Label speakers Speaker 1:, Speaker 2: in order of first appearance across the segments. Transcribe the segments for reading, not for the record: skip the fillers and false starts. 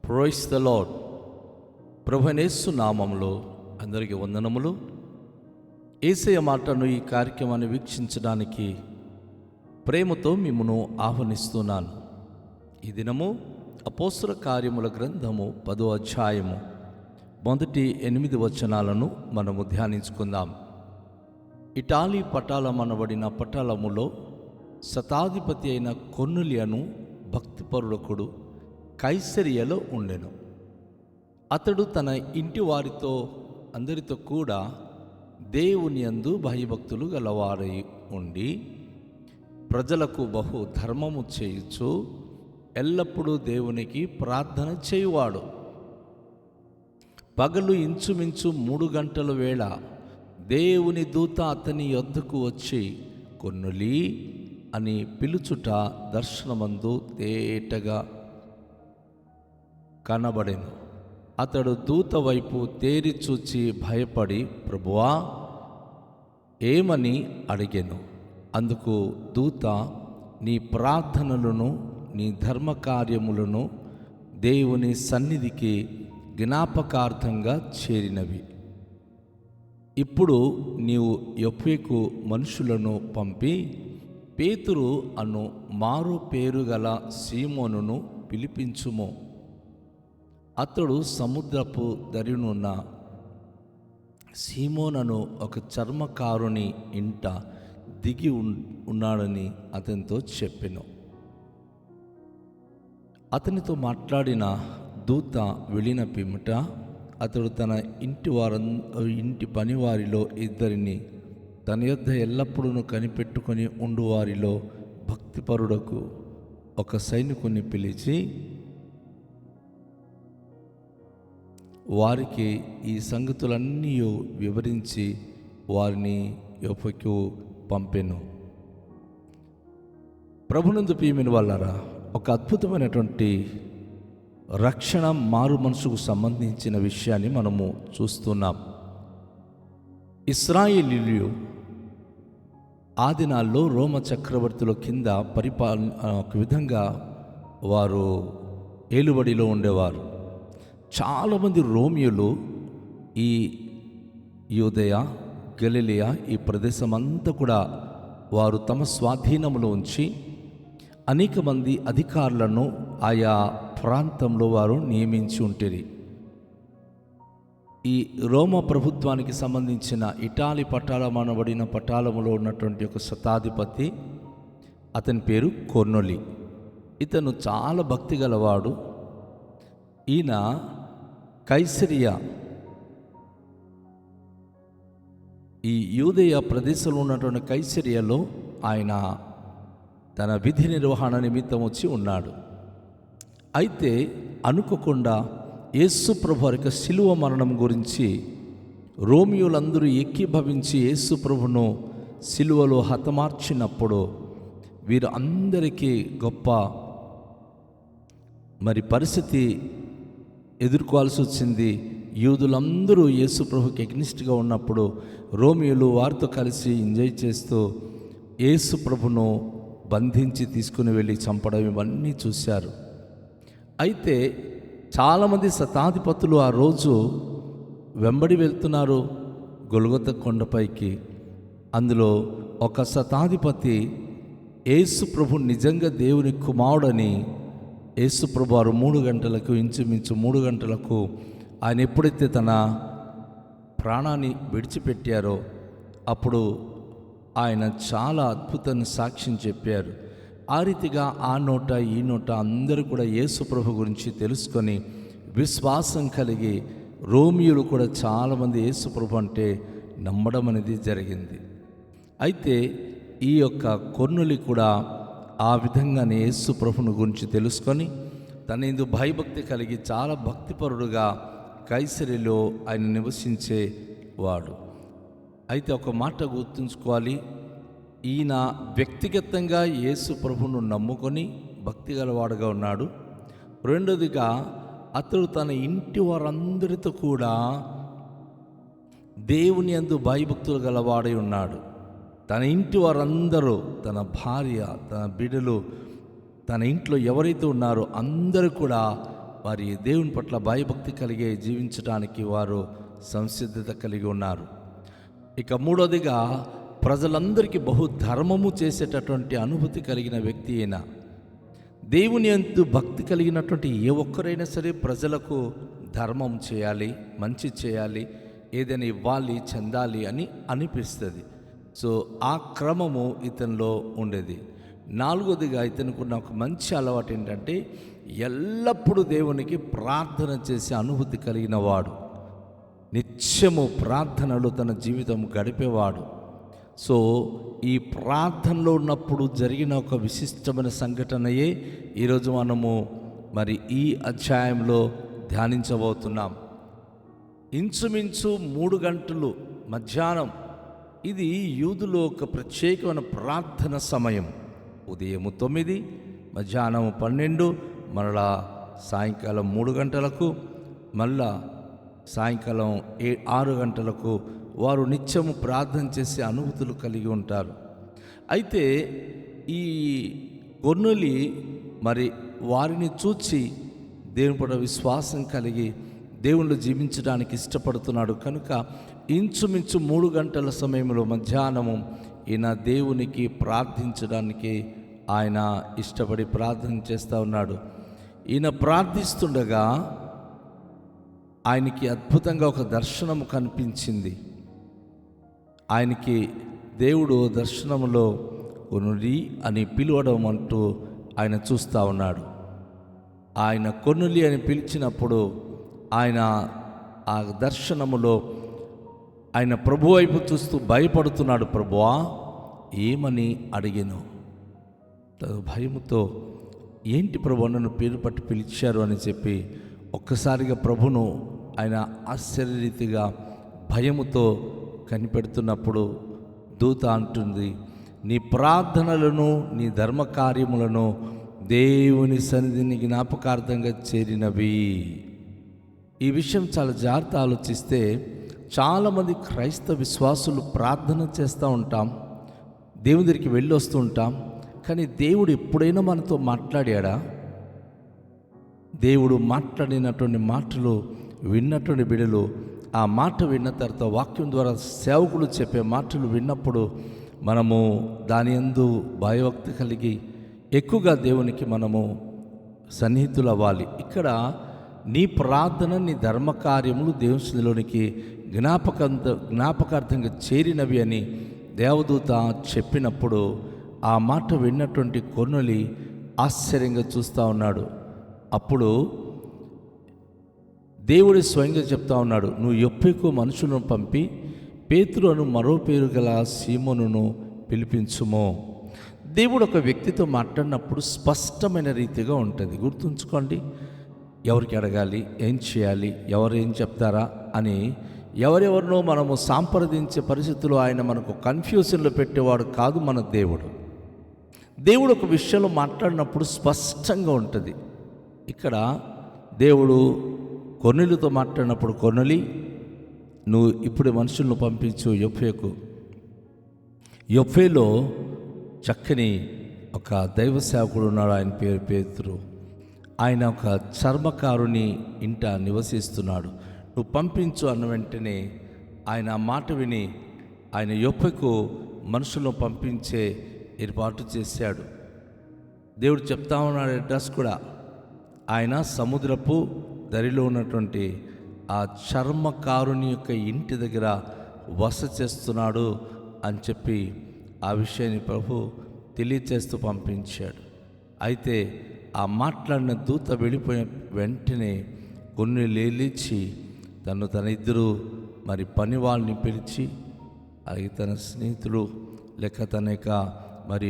Speaker 1: Praise the lord. ప్రభువైన యేసు నామములో అందరికీ వందనములు. యేసయ్య మాటను ఈ కార్యక్రమాన్ని వీక్షించడానికి ప్రేమతో మిమ్మును ఆహ్వానిస్తున్నాను. ఈ దినము అపోస్తల కార్యముల గ్రంథము 10వ అధ్యాయము మొదటి 8 వచనాలను మనము ధ్యానించుకుందాం. ఇటాలీ పటాలమనబడిన పటాలములో శతాధిపతి అయిన కొర్నేలియను భక్తిపరుడొకడు కైసరియలో ఉండెను. అతడు తన ఇంటి వారితో అందరితో కూడా దేవుని యందు భయభక్తులు గలవారై ఉండి ప్రజలకు బహు ధర్మము చేయుచు ఎల్లప్పుడూ దేవునికి ప్రార్థన చేయువాడు. పగలు ఇంచుమించు 3 గంటల వేళ దేవుని దూత అతని యొద్దకు వచ్చి కొర్నేలీ అని పిలుచుట దర్శనమందు తేటగా కనబడెను. అతడు దూత వైపు తేరి చూచి భయపడి, ప్రభువా ఏమని అడిగెను. అందుకు దూత, నీ ప్రార్థనలను నీ ధర్మకార్యములను దేవుని సన్నిధికి జ్ఞాపకార్థంగా చేరినవి. ఇప్పుడు నీవు యొప్పేకు మనుషులను పంపి పేతురు అను మారు పేరు గల సీమోనును పిలిపించుము. అతడు సముద్రపు దరినున్న సీమోనను ఒక చర్మకారుని ఇంట దిగి ఉన్నాడని అతనితో చెప్పెను. అతనితో మాట్లాడిన దూత వెళ్ళిన పిమ్మట అతడు తన ఇంటి పనివారిలో 2 తన యొద్ద ఎల్లప్పుడూ కనిపెట్టుకొని ఉండువారిలో భక్తిపరుడకు ఒక సైనికుని పిలిచి వారికి ఈ సంగతులన్నీ వివరించి వారిని యొప్పకు పంపెను. ప్రభునందు ప్రియమైన వాళ్ళారా, ఒక అద్భుతమైనటువంటి రక్షణ మారు మనసుకు సంబంధించిన విషయాన్ని మనము చూస్తున్నాం. ఇశ్రాయేలీయులు ఆ దినాల్లో రోమ చక్రవర్తుల కింద ఒక విధంగా వారు ఏలుబడిలో ఉండేవారు. చాలామంది రోమియోలు ఈ యూదయ, గలిలయ ఈ ప్రదేశం అంతా కూడా వారు తమ స్వాధీనంలో ఉంచి అనేక మంది అధికారులను ఆయా ప్రాంతంలో వారు నియమించి ఉంటేది. ఈ రోమ ప్రభుత్వానికి సంబంధించిన ఇటాలీ పటాలమనబడిన పటాలములో ఉన్నటువంటి ఒక శతాధిపతి, అతని పేరు కొర్నేలీ. ఇతను చాలా భక్తి గలవాడు. ఈయన కైసరియా, ఈ యూదయ ప్రదేశంలో ఉన్నటువంటి కైసరియాలో ఆయన తన విధి నిర్వహణ నిమిత్తం వచ్చి ఉన్నాడు. అయితే అనుకోకుండా యేసు ప్రభు యొక్క శిలువ మరణం గురించి రోమియోలందరూ ఏకీభవించి యేసు ప్రభును శిలువలో హతమార్చినప్పుడు వీరు అందరికీ గొప్ప పరిస్థితి ఎదుర్కోవాల్సి వచ్చింది. యూదులందరూ యేసు ప్రభుకి ఎగ్నిస్ట్గా ఉన్నప్పుడు రోమియోలు వారితో కలిసి ఎంజాయ్ చేస్తూ యేసు ప్రభును బంధించి తీసుకుని వెళ్ళి చంపడం ఇవన్నీ చూశారు. అయితే చాలామంది శతాధిపతులు ఆ రోజు వెంబడి వెళ్తున్నారు గొల్గొతా కొండపైకి. అందులో ఒక శతాధిపతి యేసు ప్రభు నిజంగా దేవుని కుమారుడని యేసు ప్రభు వారు 3 గంటలకు ఇంచుమించు 3 గంటలకు ఆయన ఎప్పుడైతే తన ప్రాణాన్ని విడిచిపెట్టారో అప్పుడు ఆయన చాలా అద్భుతాన్ని సాక్ష్యం చెప్పారు. ఆ రీతిగా ఆ నోట ఈ నోట అందరూ కూడా యేసు ప్రభు గురించి తెలుసుకొని విశ్వాసం కలిగి రోమియోలు కూడా చాలామంది యేసు ప్రభు అంటే నమ్మడం అనేది జరిగింది. అయితే ఈ యొక్క కొర్నేలీ కూడా ఆ విధంగానే యేసు ప్రభుని గురించి తెలుసుకొని తన యందు భయభక్తి కలిగి చాలా భక్తిపరుడుగా కైసరిలో ఆయన నివసించేవాడు. అయితే ఒక మాట గుర్తుంచుకోవాలి, ఈయన వ్యక్తిగతంగా యేసు ప్రభువును నమ్ముకొని భక్తి గలవాడుగా ఉన్నాడు. రెండోదిగా అతడు తన ఇంటి వారందరితో కూడా దేవుని యందు భయభక్తులు గలవాడై ఉన్నాడు. తన ఇంటి వారందరూ, తన భార్య, తన బిడ్డలు, తన ఇంట్లో ఎవరైతే ఉన్నారో అందరూ కూడా వారి దేవుని పట్ల భయభక్తి కలిగి జీవించడానికి వారు సంసిద్ధత కలిగి ఉన్నారు. ఇక మూడోదిగా, ప్రజలందరికీ బహుధర్మము చేసేటటువంటి అనుభూతి కలిగిన వ్యక్తి అయినా, దేవుని యందు భక్తి కలిగినటువంటి ఏ ఒక్కరైనా సరే ప్రజలకు ధర్మం చేయాలి, మంచి చేయాలి, ఏదైనా ఇవ్వాలి, చెందాలి అని అనిపిస్తుంది. సో ఆ క్రమము ఇతనిలో ఉండేది. నాలుగోదిగా, ఇతనుకున్న ఒక మంచి అలవాటు ఏంటంటే ఎల్లప్పుడూ దేవునికి ప్రార్థన చేసే అనుభూతి కలిగిన వాడు. నిత్యము ప్రార్థనలో తన జీవితం గడిపేవాడు. సో ఈ ప్రార్థనలో ఉన్నప్పుడు జరిగిన ఒక విశిష్టమైన సంఘటనయే ఈరోజు మనము మరి ఈ అధ్యాయంలో ధ్యానించబోతున్నాం. ఇంచుమించు 3 గంటలు మధ్యాహ్నం, ఇది యూదులో ఒక ప్రత్యేకమైన ప్రార్థన సమయం. ఉదయం 9, మధ్యాహ్నం 12, మరలా సాయంకాలం 3 గంటలకు, మళ్ళా సాయంకాలం 6 గంటలకు వారు నిత్యము ప్రార్థన చేసే అనుభూతులు కలిగి ఉంటారు. అయితే ఈ కొర్నేలి మరి వారిని చూచి దేవుని పట్ల విశ్వాసం కలిగి దేవుళ్ళు జీవించడానికి ఇష్టపడుతున్నాడు కనుక ఇంచుమించు 3 గంటల సమయంలో మధ్యాహ్నము ఈయన దేవునికి ప్రార్థించడానికి ఆయన ఇష్టపడి ప్రార్థన చేస్తూ ఉన్నాడు. ఈయన ప్రార్థిస్తుండగా ఆయనకి అద్భుతంగా ఒక దర్శనము కనిపించింది. ఆయనకి దేవుడు దర్శనములో కొర్నేలి అని పిలవడం అంటూ ఆయన చూస్తూ ఉన్నాడు. ఆయన కొర్నేలి అని పిలిచినప్పుడు ఆయన ఆ దర్శనములో ఆయన ప్రభు వైపు చూస్తూ భయపడుతున్నాడు. ప్రభువా, ఏమని అడిగాను. భయముతో, ఏంటి ప్రభు నన్ను పేరు పట్టి పిలిచారు అని చెప్పి ఒక్కసారిగా ప్రభును ఆయన ఆశ్చర్యరీతిగా భయముతో కనిపెడుతున్నప్పుడు దూత అంటుంది, నీ ప్రార్థనలను నీ ధర్మకార్యములను దేవుని సన్నిధిని జ్ఞాపకార్థంగా చేరినవి. ఈ విషయం చాలా జాగ్రత్త ఆలోచిస్తే, చాలామంది క్రైస్తవ విశ్వాసులు ప్రార్థన చేస్తూ ఉంటాం, దేవుని దగ్గరికి వెళ్ళి వస్తూ ఉంటాం, కానీ దేవుడు ఎప్పుడైనా మనతో మాట్లాడాడా? దేవుడు మాట్లాడినటువంటి మాటలు విన్నటువంటి బిడ్డలు ఆ మాట విన్న తర్వాత వాక్యం ద్వారా సేవకులు చెప్పే మాటలు విన్నప్పుడు మనము దాని యందు భయభక్తి కలిగి ఎక్కువగా దేవునికి మనము సన్నిహితులు అవ్వాలి. ఇక్కడ నీ ప్రార్థన నీ ధర్మకార్యములు దేవుని సన్నిధిలోనికి జ్ఞాపకార్థంగా చేరినవి అని దేవదూత చెప్పినప్పుడు ఆ మాట విన్నటువంటి కొర్నేలి ఆశ్చర్యంగా చూస్తూ ఉన్నాడు. అప్పుడు దేవుడు స్వయంగా చెప్తా ఉన్నాడు, నువ్వు యొప్పేకు మనుషులను పంపి పేతురు అను మరో పేరు గల సీమోనును పిలిపించుమో. దేవుడు ఒక వ్యక్తితో మాట్లాడినప్పుడు స్పష్టమైన రీతిగా ఉంటుంది. గుర్తుంచుకోండి, ఎవరికి అడగాలి, ఏం చేయాలి, ఎవరు ఏం చెప్తారా అని ఎవరెవరినో మనము సంప్రదించే పరిస్థితుల్లో ఆయన మనకు కన్ఫ్యూజన్లో పెట్టేవాడు కాదు మన దేవుడు. దేవుడు ఒక విషయంలో మాట్లాడినప్పుడు స్పష్టంగా ఉంటుంది. ఇక్కడ దేవుడు కొర్నేలితో మాట్లాడినప్పుడు, కొర్నేలి, నువ్వు ఇప్పుడు మనుషులను పంపించు యొప్పేకు. యొప్పేలో చక్కని ఒక దైవ సేవకుడు ఉన్నాడు, ఆయన పేరు పేతురు. ఆయన ఒక చర్మకారుని ఇంట నివసిస్తున్నాడు. నువ్వు పంపించు అన్న వెంటనే ఆయన మాట విని ఆయన యొప్పేకు మనుషులను పంపించే ఏర్పాటు చేశాడు. దేవుడు చెప్తా ఉన్నాడు అడ్రస్ కూడా. ఆయన సముద్రపు దరిలో ఉన్నటువంటి ఆ చర్మకారుని యొక్క ఇంటి దగ్గర బస చేస్తున్నాడు అని చెప్పి ఆ విషయాన్ని ప్రభు తెలియచేస్తూ పంపించాడు. అయితే ఆ మాట్లాడిన దూత వెళ్ళిపోయిన వెంటనే కొన్ని లేచి తన ఇద్దరు మరి పని వాళ్ళని పిలిచి, అలాగే తన స్నేహితులు లేక తన యొక్క మరి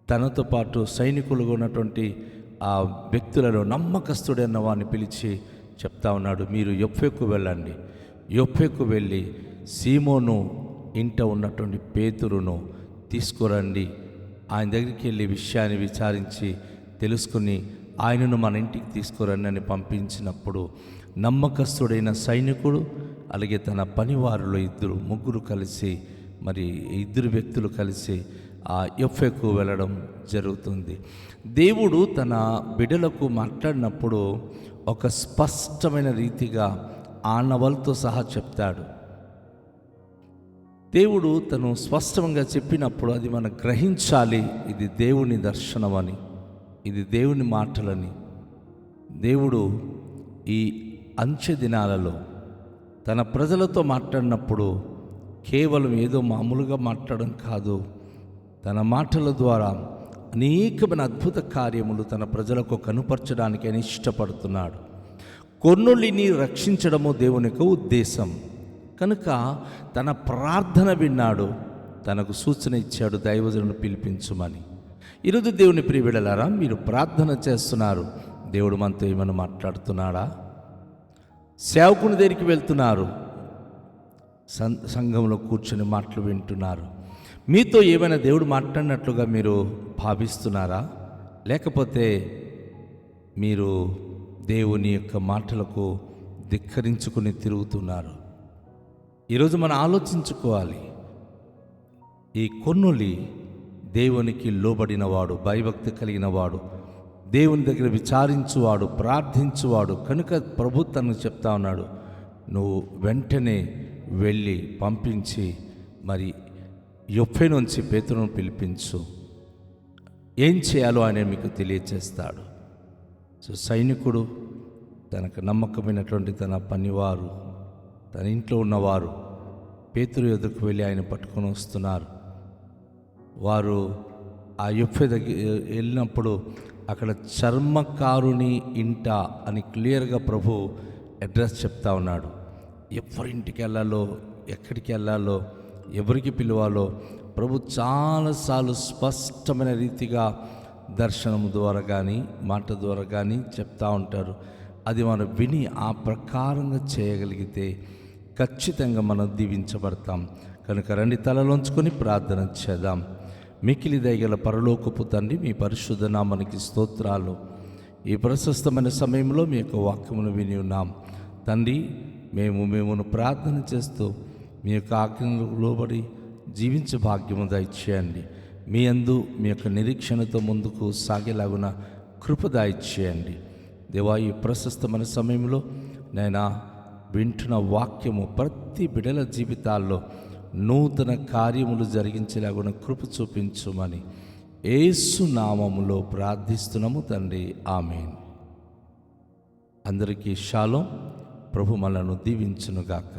Speaker 1: తనతో పాటు సైనికులుగా ఉన్నటువంటి ఆ వ్యక్తులలో నమ్మకస్తుడైన వాడిని పిలిచి చెప్తా ఉన్నాడు, మీరు యొప్పేకు వెళ్ళండి. యొప్పేకు వెళ్ళి సీమోను ఇంట ఉన్నటువంటి పేతురును తీసుకురండి. ఆయన దగ్గరికి వెళ్ళి విషయాన్ని విచారించి తెలుసుకుని ఆయనను మన ఇంటికి తీసుకురండి అని పంపించినప్పుడు నమ్మకస్తుడైన సైనికుడు అలాగే తన పనివారిలో ముగ్గురు కలిసి, మరి ఇద్దరు వ్యక్తులు కలిసి ఆ యొఫెకు వెళ్ళడం జరుగుతుంది. దేవుడు తన బిడ్డలకు మాట్లాడినప్పుడు ఒక స్పష్టమైన రీతిగా ఆనవాళ్ళతో సహా చెప్తాడు. దేవుడు తను స్పష్టంగా చెప్పినప్పుడు అది మనం గ్రహించాలి. ఇది దేవుని దర్శనమని, ఇది దేవుని మాటలని. దేవుడు ఈ అంచె దినాలలో తన ప్రజలతో మాట్లాడినప్పుడు కేవలం ఏదో మామూలుగా మాట్లాడడం కాదు, తన మాటల ద్వారా అనేకమైన అద్భుత కార్యములు తన ప్రజలకు కనుపరచడానికి ఆయన ఇష్టపడుతున్నాడు. కొన్నులిని రక్షించడము దేవుని యొక్క ఉద్దేశం కనుక తన ప్రార్థన విన్నాడు, తనకు సూచన ఇచ్చాడు దైవజనులను పిలిపించుమని. ఈరోజు దేవుని ప్రియబిడ్డలారా, మీరు ప్రార్థన చేస్తున్నారు, దేవుడు మనతో ఏమైనా మాట్లాడుతున్నాడా? సేవకుని దగ్గరికి వెళ్తున్నారు, సంఘంలో కూర్చొని మాటలు వింటున్నారు, మీతో ఏమైనా దేవుడు మాట్లాడినట్లుగా మీరు భావిస్తున్నారా? లేకపోతే మీరు దేవుని యొక్క మాటలకు ధిక్కరించుకుని తిరుగుతున్నారు? ఈరోజు మనం ఆలోచించుకోవాలి. ఈ కొన్నులి దేవునికి లోబడినవాడు, భయభక్తి కలిగినవాడు, దేవుని దగ్గర విచారించువాడు, ప్రార్థించువాడు కనుక ప్రభు తనకు చెప్తా ఉన్నాడు, నువ్వు వెంటనే వెళ్ళి పంపించి మరి యొప్పే నుంచి పేతురును పిలిపించు, ఏం చేయాలో ఆయన మీకు తెలియచేస్తాడు. సో సైనికుడు తనకు నమ్మకమైనటువంటి తన పనివారు, తన ఇంట్లో ఉన్నవారు పేతురు ఎదురుకు వెళ్ళి ఆయన పట్టుకొని వస్తున్నారు. వారు ఆ యొప్పే దగ్గర వెళ్ళినప్పుడు అక్కడ చర్మకారుని ఇంట అని క్లియర్గా ప్రభు అడ్రస్ చెప్తా ఉన్నాడు. ఎవరింటికి వెళ్ళాలో, ఎక్కడికి వెళ్ళాలో, ఎవరికి పిలవాలో ప్రభు చాలాసార్లు స్పష్టమైన రీతిగా దర్శనం ద్వారా కానీ మాట ద్వారా కానీ చెప్తా ఉంటారు. అది మనం విని ఆ ప్రకారంగా చేయగలిగితే ఖచ్చితంగా మనం దీవించబడతాం. కనుక రండి, తలలోంచుకొని ప్రార్థన చేద్దాం. మికిలి దయగల పరలోకపు తండ్రి, మీ పరిశుద్ధ నామానికి స్తోత్రాలు. ఈ ప్రశస్తమైన సమయంలో మీ యొక్క వాక్యమును విని ఉన్నాం తండ్రి. మేమును ప్రార్థన చేస్తూ మీ యొక్క ఆజ్ఞలకు లోబడి జీవించే భాగ్యము దయచేయండి. మీ యందు మీ యొక్క నిరీక్షణతో ముందుకు సాగేలాగున కృప దయచేయండి దేవా. ఈ ప్రశస్తమైన సమయంలో నైనా వింటున్న వాక్యము ప్రతి బిడ్డల జీవితాల్లో నూతన కార్యములు జరిగించేలాగున కృప చూపించుమని యేసు నామములో ప్రార్థిస్తున్నాము తండ్రి, ఆమేన్. అందరికీ షాలోం. ప్రభు మనలను దీవించునుగాక.